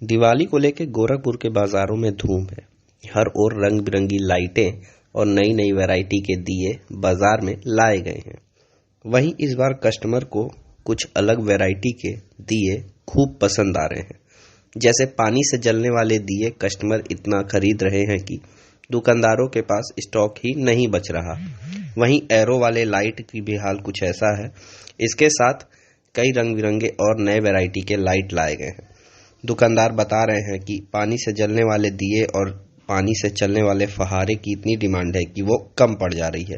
दिवाली को लेकर गोरखपुर के बाजारों में धूम है। हर ओर रंग बिरंगी लाइटें और नई नई वैरायटी के दिए बाजार में लाए गए हैं। वहीं इस बार कस्टमर को कुछ अलग वैरायटी के दिए खूब पसंद आ रहे हैं। जैसे पानी से जलने वाले दिए कस्टमर इतना खरीद रहे हैं कि दुकानदारों के पास स्टॉक ही नहीं बच रहा। वहीं एरो वाले लाइट की भी हाल कुछ ऐसा है। इसके साथ कई रंग बिरंगे और नए वैरायटी के लाइट लाए गए हैं। दुकानदार बता रहे हैं कि पानी से जलने वाले दिए और पानी से चलने वाले फहारे की इतनी डिमांड है कि वो कम पड़ जा रही है।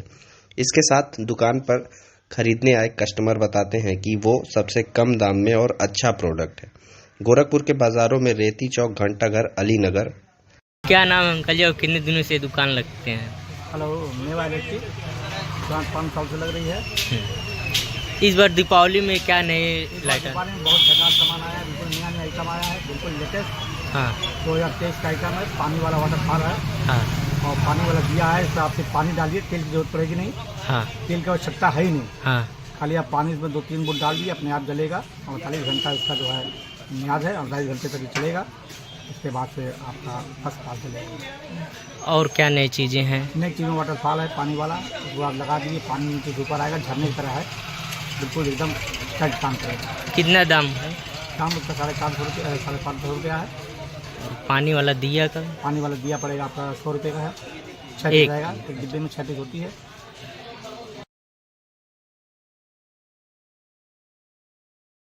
इसके साथ दुकान पर खरीदने आए कस्टमर बताते हैं कि वो सबसे कम दाम में और अच्छा प्रोडक्ट है। गोरखपुर के बाजारों में रेती चौक, घंटाघर, अलीनगर। क्या नाम है अंकल जी और कितने दिनों से दुकान लगते हैं? हेलो, मेवा इलेक्ट्रिक दुकान 5 साल से लग रही है। इस बार दीपावली में क्या नए लाइट? दुकान में बहुत झकास सामान आया है, बिल्कुल नया नया आइटम आया है, बिल्कुल लेटेस्ट। हाँ 2023 का आइटम है। पानी वाला वाटरफॉल है हाँ और पानी वाला दिया है। इसमें आपसे पानी डालिए, तेल की जरूरत पड़ेगी नहीं। हाँ तेल की आवश्यकता है ही नहीं। हाँ खाली आप पानी इसमें 2-3 बूंद डाल दिए, अपने आप जलेगा। 48 घंटा इसका जो है मियाद है, 48 घंटे तक ये चलेगा। उसके बाद से आपका फर्स्ट क्लास चलेगा। और क्या नई चीज़ें हैं? नेक्स्ट चीज़ में वाटरफॉल है पानी वाला, उसको आप लगा दीजिए, पानी नीचे से ऊपर आएगा, झरने की तरह है, बिल्कुल एकदम टाइट काम करेगा। कितना दाम है? दाम उसका 450 रुपये 550 रुपया है। और पानी वाला दिया का? पानी वाला दिया पड़ेगा आपका 100 रुपये का है। 6 एक रहेगा, एक डिब्बे में 6 पीस होती है।